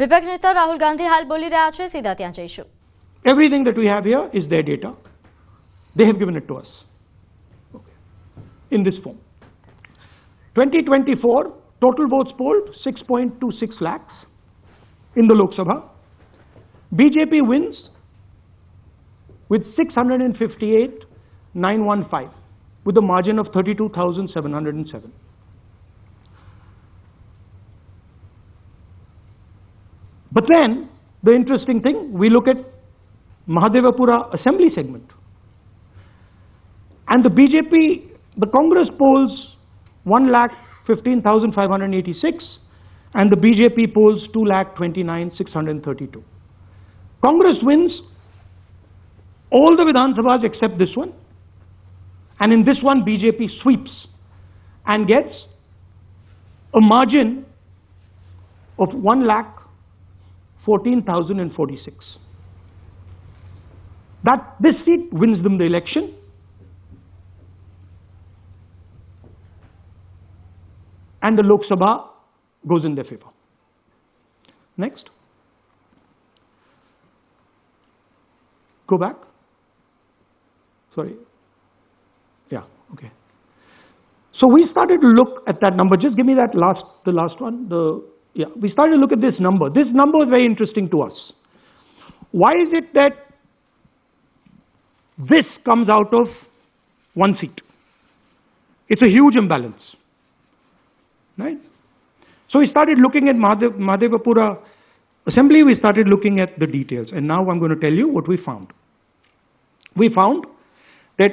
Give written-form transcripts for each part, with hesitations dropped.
વિપક્ષ નેતા રાહુલ ગાંધી હાલ બોલી રહ્યા છે, સીધા ત્યાં જઈશું. Everything that we have here is their data. They have given it to us. Okay. In this form. 2024 total votes polled 6.26 lakhs in the Lok Sabha. BJP wins with 658,915 with a margin of 32,707. But then the interesting thing, we look at Mahadevapura assembly segment, and the BJP, the Congress polls 1,15,586 and the BJP polls 2,29,632. Congress wins all the Vidhan Sabhas except this one, and in this one BJP sweeps and gets a margin of 1,14,046. That this seat wins them the election. And the Lok Sabha goes in their favor. Next. Go back. Sorry. Yeah, okay. So we started to look at that number. Just give me that the last one. We started to look at this number. This number is very interesting to us. Why is it that this comes out of one seat? It's a huge imbalance. Right? So we started looking at Mahadevapura assembly, we started looking at the details, and now I'm going to tell you what we found. We found that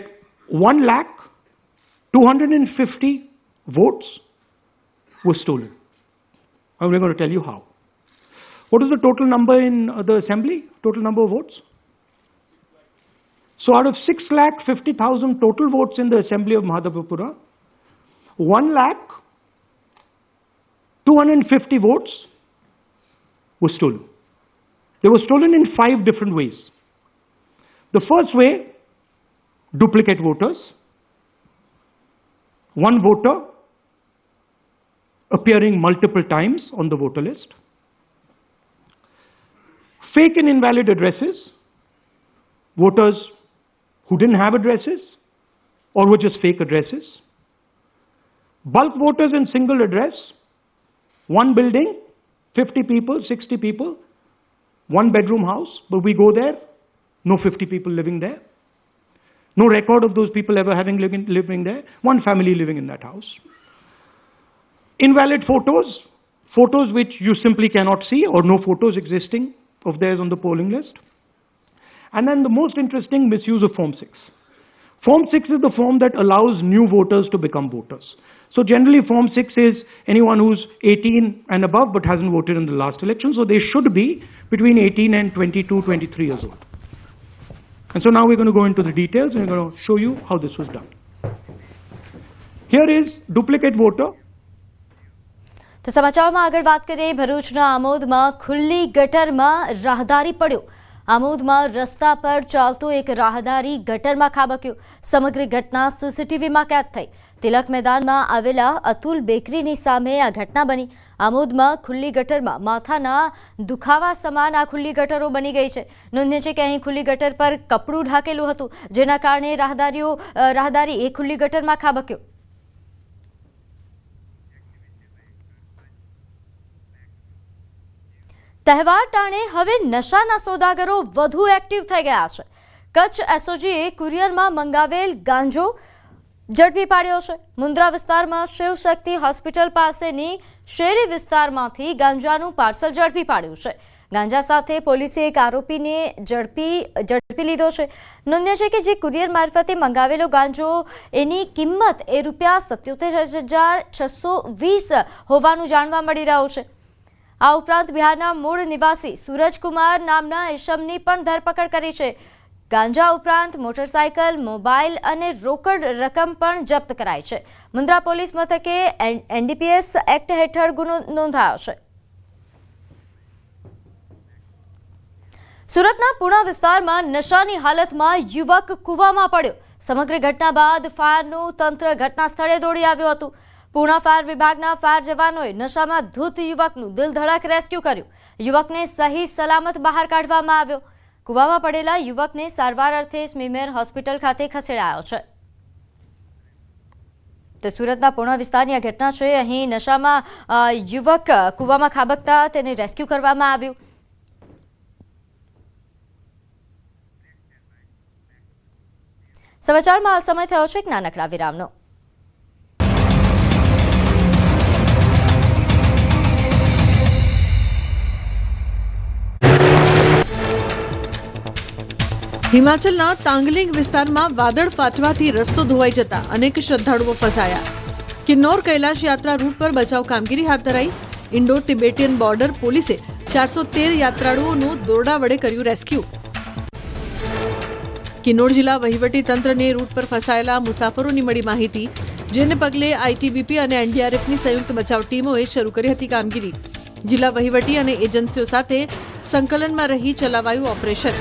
1,250,000 votes were stolen. And we're going to tell you how. What is the total number in the assembly? Total number of votes? So out of 6,50,000 total votes in the assembly of Mahadevapura, 1,250,000 votes were stolen. They were stolen in 5 different ways. The first way, duplicate voters. One voter appearing multiple times on the voter list. Fake and invalid addresses. Voters who didn't have addresses or were just fake addresses. Bulk voters in single address. One building, 50 people, 60 people, one bedroom house, but we go there, no 50 people living there. No record of those people ever having living there. One family living in that house. Invalid photos, photos which you simply cannot see or no photos existing of theirs on the polling list. And then the most interesting, misuse of Form 6. Form 6 is the form that allows new voters to become voters. So generally Form 6 is anyone who's 18 and above but hasn't voted in the last election. So they should be between 18 and 22, 23 years old. And so now we're going to go into the details and we're going to show you how this was done. Here is duplicate voter. તો સમાચારમાં આગળ વાત કરીએ, ભરૂચના આમોદમાં ખુલ્લી ગટરમાં રાહદારી પડ્યો. આમોદમાં રસ્તા પર ચાલતો એક રાહદારી ગટરમાં ખાબક્યો. સમગ્ર ઘટના સીસીટીવીમાં કેદ થઈ. તિલક મેદાનમાં આવેલા અતુલ બેકરીની સામે આ ઘટના બની. આમોદમાં ખુલ્લી ગટરમાં માથાના દુખાવા સમાન આ ખુલ્લી ગટરો બની ગઈ છે. નોંધનીય છે કે અહીં ખુલ્લી ગટર પર કપડું ઢાંકેલું હતું, જેના કારણે રાહદારી એ ખુલ્લી ગટરમાં ખાબક્યો. તહેવાર ટાણે હવે નશાના સોદાગરો વધુ એક્ટિવ થઈ ગયા છે. કચ્છ એસઓજીએ કુરિયરમાં મંગાવેલ ગાંજો ઝડપી પાડ્યો છે. મુન્દ્રા વિસ્તારમાં શિવશક્તિ હોસ્પિટલ પાસેની શેરી વિસ્તારમાંથી ગાંજાનું પાર્સલ ઝડપી પાડ્યું છે. ગાંજા સાથે પોલીસે એક આરોપીને ઝડપી લીધો છે. નોંધ્ય છે કે જે કુરિયર મારફતે મંગાવેલો ગાંજો એની કિંમત એ ₹77,620 હોવાનું જાણવા મળી રહ્યું છે. આ ઉપરાંત બિહારના મૂળ નિવાસી સૂરજકુમાર નામના ઇસમની પણ ધરપકડ કરી છે. ગાંજા ઉપરાંત મોટરસાયકલ, મોબાઈલ અને રોકડ રકમ પણ જપ્ત કરાઈ છે. મુન્દ્રા પોલીસ મથકે એનડીપીએસ એક્ટ હેઠળ ગુનો નોંધાયો છે. સુરતના પુણા વિસ્તારમાં નશાની હાલતમાં યુવક કૂવામાં પડ્યો. સમગ્ર ઘટના બાદ ફાયરનું તંત્ર ઘટના સ્થળે દોડી આવ્યું હતું. પૂર્ણા ફાયર વિભાગના ફાયર જવાનોએ નશામાં ધૂત યુવકનું દિલધડક રેસ્ક્યુ કર્યું. યુવકને સહી સલામત બહાર કાઢવામાં આવ્યો. કૂવામાં પડેલા યુવકને સારવાર અર્થે સ્મીમેર હોસ્પિટલ ખાતે ખસેડાયો છે. તો સુરતના પૂર્ણા વિસ્તારની આ ઘટના છે. અહીં નશામાં યુવક કૂવામાં ખાબકતા તેને રેસ્ક્યુ કરવામાં આવ્યું. સમાચારમાં હાલ સમય થયો છે એક નાનકડા વિરામનો. હિમાચલના તાંગલિંગ વિસ્તારમાં વાદળ ફાટવાથી રસ્તો ધોવાઈ જતા અનેક શ્રદ્ધાળુઓ ફસાયા. કિન્નોર કૈલાશ યાત્રા રૂટ પર બચાવ કામગીરી હાથ ધરાઈ. ઇન્ડો તિબેટિયન બોર્ડર પોલીસે 413 યાત્રાળુઓનું દોરડા વડે કર્યું રેસ્ક્યુ. કિન્નોર જિલ્લા વહીવટી તંત્રને રૂટ પર ફસાયેલા મુસાફરોની મળી માહિતી, જેને પગલે આઈટીબીપી અને એનડીઆરએફની સંયુક્ત બચાવ ટીમોએ શરૂ કરી હતી કામગીરી. જિલ્લા વહીવટી અને એજન્સીઓ સાથે સંકલનમાં રહી ચલાવાયું ઓપરેશન.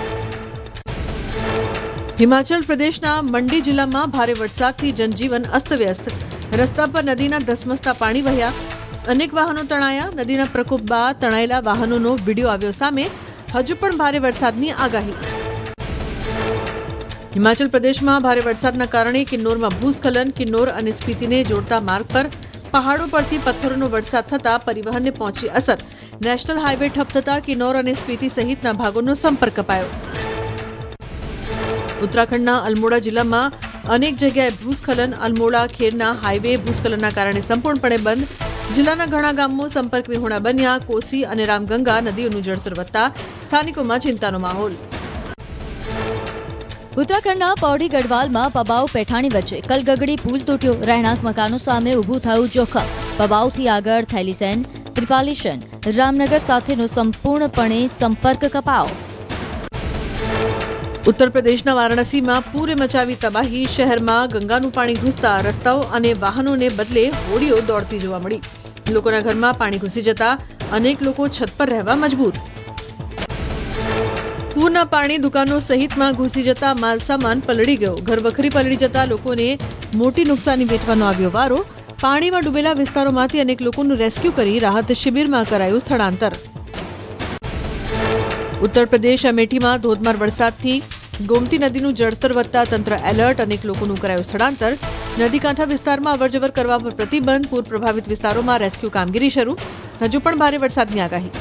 હિમાચલ પ્રદેશના મંડી જિલ્લામાં ભારે વરસાદથી જનજીવન અસ્તવ્યસ્ત. રસ્તા પર નદીના ધસમસતા પાણી વહ્યા. અનેક વાહનો તણાયા. નદીના પ્રકોપ બાદ તણાયેલા વાહનોનો વિડીયો આવ્યો સામે. હજુ પણ ભારે વરસાદની આગાહી. હિમાચલ પ્રદેશમાં ભારે વરસાદના કારણે કિન્નોરમાં ભૂસ્ખલન. કિન્નોર અને સ્પીતિને જોડતા માર્ગ પર પહાડો પરથી પથ્થરોનો વરસાદ થતા પરિવહનને પહોંચી અસર. નેશનલ હાઈવે ઠપ થતા કિન્નોર અને સ્પીતિ સહિતના ભાગોનો સંપર્ક કપાયો. ઉત્તરાખંડના અલ્મોડા જિલ્લામાં અનેક જગ્યાએ ભૂસ્ખલન. અલ્મોડા ખેરના હાઈવે ભૂસ્ખલનના કારણે સંપૂર્ણપણે બંધ. જિલ્લાના ઘણા ગામો સંપર્ક વિહોણા બન્યા. કોસી અને રામગંગા નદીઓનું જળસ્તર વધતા સ્થાનિકોમાં ચિંતાનો માહોલ. ઉત્તરાખંડના પૌડી ગઢવાલમાં પબાઉ પેઠાણી વચ્ચે કલગગડી પુલ તૂટ્યો. રહેણાંક મકાનો સામે ઊભું થયું જોખમ. પબાઉથી આગળ થૈલીસેન, ત્રિપાલીસેન, રામનગર સાથેનો સંપૂર્ણપણે સંપર્ક કપાયો. ઉત્તર પ્રદેશના વારાણસીમાં પૂરે મચાવી તબાહી. શહેરમાં ગંગાનું પાણી ઘૂસતા રસ્તાઓ અને વાહનોને બદલે હોડીઓ દોડતી જોવા મળી. લોકોના ઘરમાં પાણી ઘૂસી જતા અનેક લોકો છત પર રહેવા મજબૂર. પૂરના પાણી દુકાનો સહિતમાં ઘૂસી જતા માલસામાન પલળી ગયો. ઘરવખરી પલળી જતા લોકોને મોટી નુકસાની વેઠવાનો આવ્યો વારો. પાણીમાં ડૂબેલા વિસ્તારોમાંથી અનેક લોકોનું રેસ્ક્યુ કરી રાહત શિબિરમાં કરાયું સ્થળાંતર. ઉત્તર પ્રદેશ અમેઠીમાં ધોધમાર વરસાદથી ગોમતી નદીનું જળસ્તર વધતા તંત્ર એલર્ટ. અનેક લોકોનું કરાયું સ્થળાંતર. નદીકાંઠા વિસ્તારમાં અવરજવર કરવા પર પ્રતિબંધ. પૂર પ્રભાવિત વિસ્તારોમાં રેસ્ક્યુ કામગીરી શરૂ. હજુ પણ ભારે વરસાદની આગાહી.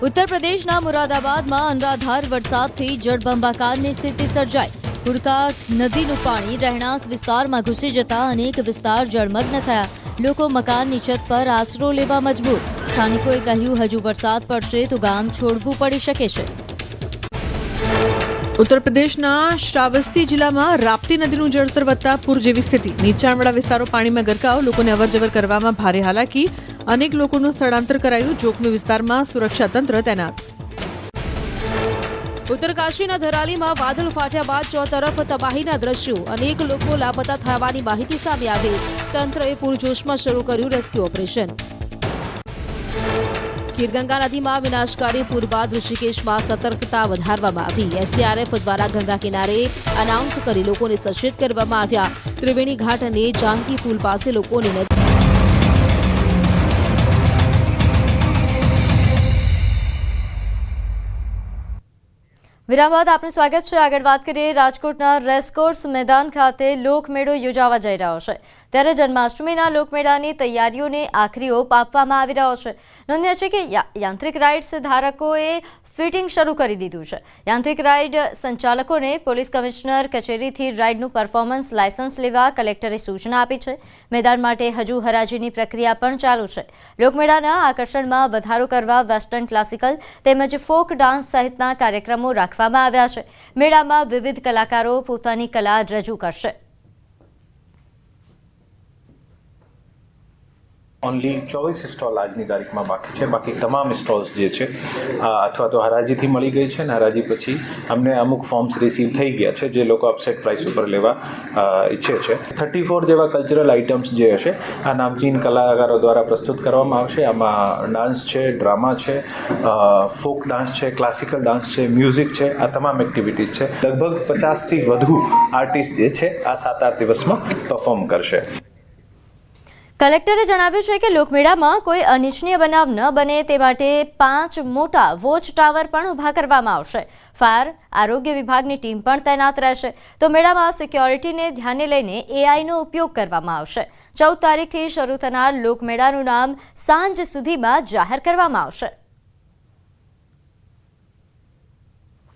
ઉત્તર પ્રદેશના મુરાદાબાદમાં અનરાધાર વરસાદથી જળબંબાકારની સ્થિતિ સર્જાઈ. હુડકા નદીનું પાણી રહેણાંક વિસ્તારમાં ઘૂસી જતા અનેક વિસ્તાર જળમગ્ન થયા. લોકો મકાનની છત પર આશરો લેવા મજબૂર. સ્થાનિકોએ કહ્યું હજુ વરસાદ પડશે તો ગામ છોડવું પડી શકે છે. ઉત્તર પ્રદેશના શ્રાવસ્તી જિલ્લામાં રાપ્તી નદીનું જળસ્તર વધતા પૂર જેવી સ્થિતિ. નીચાણવાળા વિસ્તારો પાણીમાં ગરકાવ. લોકોને અવરજવર કરવામાં ભારે હાલાકી. અનેક લોકોનું સ્થળાંતર કરાયું. જોખમી વિસ્તારમાં સુરક્ષા તંત્ર તૈનાત. ઉત્તરકાશીના ધરાલીમાં વાદળ ફાટ્યા બાદ ચોતરફ તબાહીના દ્રશ્યો. અનેક લોકો લાપતા થવાની માહિતી સામે આવી. તંત્રએ પૂરજોશમાં શરૂ કર્યું રેસ્ક્યુ ઓપરેશન. ખીરગંગા નદીમાં વિનાશકારી પૂર બાદ ઋષિકેશમાં સતર્કતા વધારવામાં આવી. એસડીઆરએફ દ્વારા ગંગા કિનારે અનાઉન્સ કરી લોકોને સચેત કરવામાં આવ્યા. ત્રિવેણી ઘાટ અને જાનકી પુલ પાસે લોકોને વિરામ બાદ આપનું સ્વાગત છે. આગળ વાત કરીએ રાજકોટના રેસકોર્સ મેદાન ખાતે લોકમેળો યોજાવા જઈ રહ્યો છે. ત્યારે જન્માષ્ટમીના લોકમેળાની તૈયારીઓને આખરી ઓપ આપવામાં આવી રહ્યો છે. નોંધનીય છે કે યાંત્રિક રાઇડ્સ ધારકોએ ફિટિંગ શરૂ કરી દીધું છે. યાંત્રિક રાઇડ સંચાલકોને પોલીસ કમિશનર કચેરીથી રાઇડનું પરફોર્મન્સ લાયસન્સ લેવા કલેક્ટરે સૂચના આપી છે. મેદાન માટે હજુ હરાજીની પ્રક્રિયા પણ ચાલુ છે. લોકમેળાના આકર્ષણમાં વધારો કરવા વેસ્ટર્ન, ક્લાસિકલ તેમજ ફોક ડાન્સ સહિતના કાર્યક્રમો રાખવામાં આવ્યા છે. મેળામાં વિવિધ કલાકારો પોતાની કલા રજૂ કરશે. ઓનલી 24 સ્ટોલ આજની તારીખમાં બાકી છે. બાકી તમામ સ્ટોલ્સ જે છે અથવા તો હરાજીથી મળી ગઈ છે ને હરાજી પછી અમને અમુક ફોર્મ્સ રિસીવ થઈ ગયા છે જે લોકો અપસેટ પ્રાઇસ ઉપર લેવા ઈચ્છે છે. 34 જેવા કલ્ચરલ આઇટમ્સ જે હશે આ નામચીન કલાકારો દ્વારા પ્રસ્તુત કરવામાં આવશે. આમાં ડાન્સ છે, ડ્રામા છે, ફોક ડાન્સ છે, ક્લાસિકલ ડાન્સ છે, મ્યુઝિક છે. આ તમામ એક્ટિવિટીઝ છે. લગભગ 50થી વધુ આર્ટિસ્ટ જે છે આ 7-8 દિવસમાં પરફોર્મ કરશે. કલેક્ટરે જણાવ્યું છે કે લોકમેળામાં કોઈ અનિચ્છનીય બનાવ ન બને તે માટે 5 મોટા વોચ ટાવર પણ ઊભા કરવામાં આવશે. ફાયર આરોગ્ય વિભાગની ટીમ પણ તૈનાત રહેશે. તો મેળામાં સિક્યોરિટીને ધ્યાને લઈને એઆઈનો ઉપયોગ કરવામાં આવશે. 14 તારીખથી શરૂ થનાર લોકમેળાનું નામ સાંજ સુધીમાં જાહેર કરવામાં આવશે.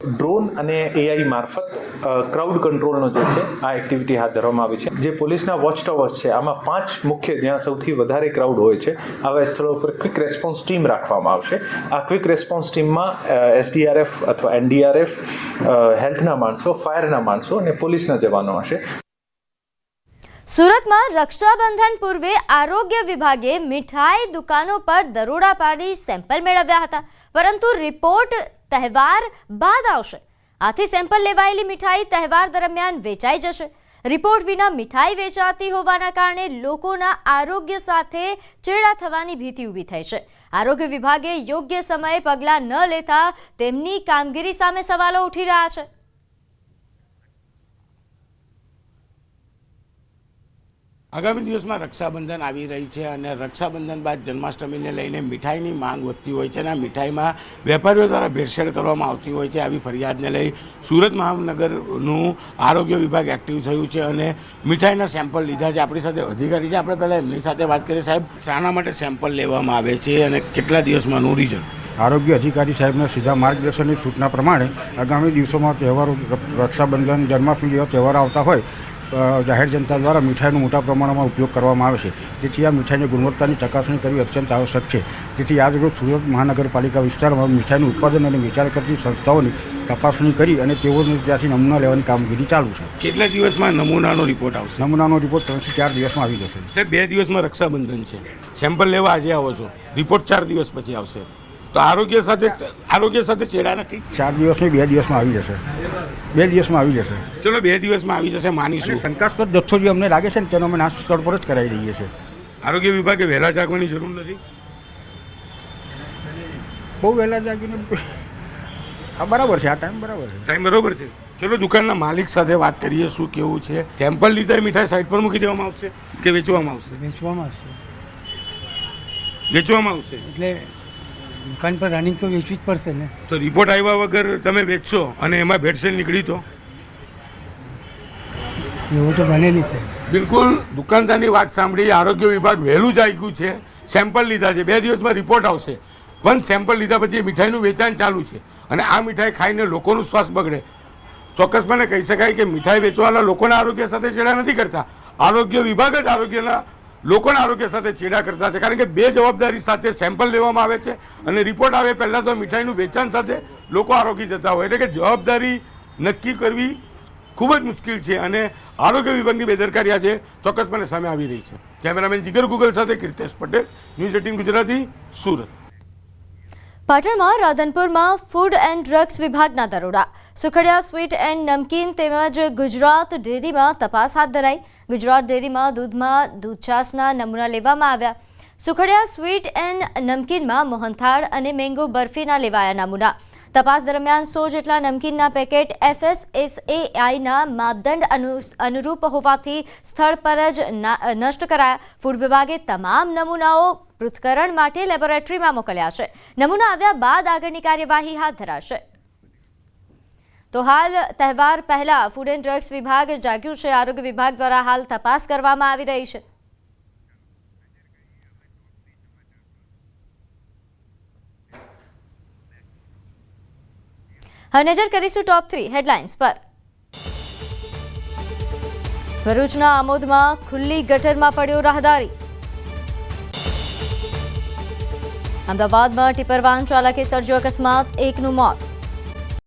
ડ્રોન અને એઆઈ મારફત ક્રાઉડ કંટ્રોલનો જે છે આ એક્ટિવિટી હાથ ધરવામાં આવી છે. જે પોલીસના વોચ ટાવર્સ છે આમાં 5 મુખ્ય જ્યાં સૌથી વધારે ક્રાઉડ હોય છે આવા સ્થળો પર ક્વિક રેસ્પોન્સ ટીમ રાખવામાં આવશે. આ ક્વિક રેસ્પોન્સ ટીમમાં એસડીઆરએફ અથવા એનડીઆરએફ, હેલ્થના માણસો, ફાયરના માણસો અને પોલીસના જવાનો હશે. સુરતમાં રક્ષાબંધન પૂર્વે આરોગ્ય વિભાગે મીઠાઈ દુકાનો પર દરોડા પાડી સેમ્પલ મેળવ્યા હતા, પરંતુ રિપોર્ટ તહેવાર બાદ આવશે. આથી સેમ્પલ લેવાયેલી મીઠાઈ તહેવાર દરમિયાન વેચાઈ જશે. રિપોર્ટ વિના મીઠાઈ વેચાતી હોવાના કારણે લોકોના આરોગ્ય સાથે ચેડા થવાની ભીતિ ઊભી થઈ છે. આરોગ્ય વિભાગે યોગ્ય સમયે પગલાં ન લેતા તેમની કામગીરી સામે સવાલો ઉઠી રહ્યા છે. આગામી દિવસમાં રક્ષાબંધન આવી રહી છે અને રક્ષાબંધન બાદ જન્માષ્ટમીને લઈને મીઠાઈની માંગ વધતી હોય છે અને આ મીઠાઈમાં વેપારીઓ દ્વારા ભેળસેળ કરવામાં આવતી હોય છે. આવી ફરિયાદને લઈ સુરત મહાનગરનું આરોગ્ય વિભાગ એક્ટિવ થયું છે અને મીઠાઈના સેમ્પલ લીધા છે. આપણી સાથે અધિકારી છે, આપણે પહેલાં એમની સાથે વાત કરીએ. સાહેબ, શાના માટે સેમ્પલ લેવામાં આવે છે અને કેટલા દિવસમાંનું રિઝલ્ટ? આરોગ્ય અધિકારી સાહેબના સીધા માર્ગદર્શનની સૂચના પ્રમાણે આગામી દિવસોમાં તહેવારો, રક્ષાબંધન, જન્માષ્ટમી જેવા તહેવારો આવતા હોય જાહેર જનતા દ્વારા મીઠાઈનો મોટા પ્રમાણમાં ઉપયોગ કરવામાં આવે છે. તેથી આ મીઠાઈની ગુણવત્તાની ચકાસણી કરવી અત્યંત આવશ્યક છે. તેથી આજરોજ સુરત મહાનગરપાલિકા વિસ્તારમાં મીઠાઈનું ઉત્પાદન અને વેચાણ કરતી સંસ્થાઓની તપાસણી કરી અને તેઓને ત્યાંથી નમૂના લેવાની કામગીરી ચાલુ છે. કેટલા દિવસમાં નમૂનાનો રિપોર્ટ આવશે? નમૂનાનો રિપોર્ટ 3 થી 4 દિવસમાં આવી જશે. સાહેબ, 2 દિવસમાં રક્ષાબંધન છે, સેમ્પલ લેવા આજે આવો છો, રિપોર્ટ 4 દિવસ પછી આવશે, તો આરોગ્ય સાથે ચેડા નથી? 4 દિવસની 2 દિવસમાં આવી જશે. 2 દિવસમાં આવી જશે. ચલો 2 દિવસમાં આવી જશે, માનીશું. શંકાસ્પદ જથ્થો જે અમને લાગે છે ને તેનો અમે નાશ સ્થળ પર જ કરાવી દઈએ છીએ. આરોગ્ય વિભાગે વહેલા જાગવાની જરૂર નથી? બહુ વહેલા જાગીને બરાબર છે, આ ટાઈમ બરાબર છે. ટાઈમ બરાબર છે. ચલો દુકાનના માલિક સાથે વાત કરીએ, શું કેવું છે. સેમ્પલ લીધા મીઠાઈ સાઈડ પર મૂકી દેવામાં આવશે કે વેચવામાં આવશે? વેચવામાં આવશે. વેચવામાં આવશે એટલે દુકાન પર રનિંગ તો વેચવી જ પડશે ને. તો રિપોર્ટ આવ્યા વગર તમે વેચશો અને એમાં ભેળસેળ નીકળી તો? એવું તો બનેલી છે. બિલકુલ દુકાનદારની વાત સાંભળી. આરોગ્ય વિભાગ વહેલું જાગ્યું છે, સેમ્પલ લીધા છે, 2 દિવસમાં રિપોર્ટ આવશે. પણ સેમ્પલ લીધા પછી મીઠાઈનું વેચાણ ચાલુ છે અને આ મીઠાઈ ખાઈને લોકોનું શ્વાસ બગડે. ચોક્કસપણે કહી શકાય કે મીઠાઈ વેચવાના લોકોના આરોગ્ય સાથે ચેડા નથી કરતા, આરોગ્ય વિભાગ જ લોકોના આરોગ્ય સાથે ચેડા કરતા છે. કારણ કે બે જવાબદારી સાથે સેમ્પલ લેવામાં આવે છે અને રિપોર્ટ આવે પહેલાં તો મીઠાઈનું વેચાણ સાથે લોકો આરોગી જતા હોય. એટલે કે જવાબદારી નક્કી કરવી ખૂબ જ મુશ્કેલ છે અને આરોગ્ય વિભાગની બેદરકારી આજે ચોક્કસપણે સામે આવી રહી છે. કેમેરામેન જીગર ગુગલ સાથે કીર્તેશ પટેલ, ન્યૂઝ 18 ગુજરાતી, સુરત. પાટણમાં રાધનપુરમાં ફૂડ એન્ડ ડ્રગ્સ વિભાગના દરોડા. સુખડિયા સ્વીટ એન્ડ નમકીન તેમજ ગુજરાત ડેરીમાં તપાસ હાથ ધરાઈ. ગુજરાત ડેરીમાં દૂધમાં દૂધછાશના નમૂના લેવામાં આવ્યા. સુખડિયા સ્વીટ એન્ડ નમકીનમાં મોહનથાળ અને મેંગો બરફીના લેવાયા નમૂના. તપાસ દરમિયાન 100 જેટલા નમકીનના પેકેટ FSSAIના માપદંડ અનુરૂપ હોવાથી સ્થળ પર જ નષ્ટ કરાયા. ફૂડ વિભાગે તમામ નમૂનાઓ પૃથ્થકરણ માટે લેબોરેટરીમાં મોકલ્યા છે. નમૂના આવ્યા બાદ આગળની કાર્યવાહી હાથ ધરાશે. તો હાલ તહેવાર પહેલા ફૂડ એન્ડ ડ્રગ્સ વિભાગ જાગ્યું છે. આરોગ્ય વિભાગ દ્વારા હાલ તપાસ કરવામાં આવી રહી છે. હવે નજર કરીશું ટોપ 3 હેડલાઇન્સ પર. ભરૂચના આમોદમાં ખુલ્લી ગટરમાં પડ્યો રાહદારી. અમદાવાદમાં ટિપ્પર વાહન ચાલકે સર્જ્યો અકસ્માત, 1નું મોત.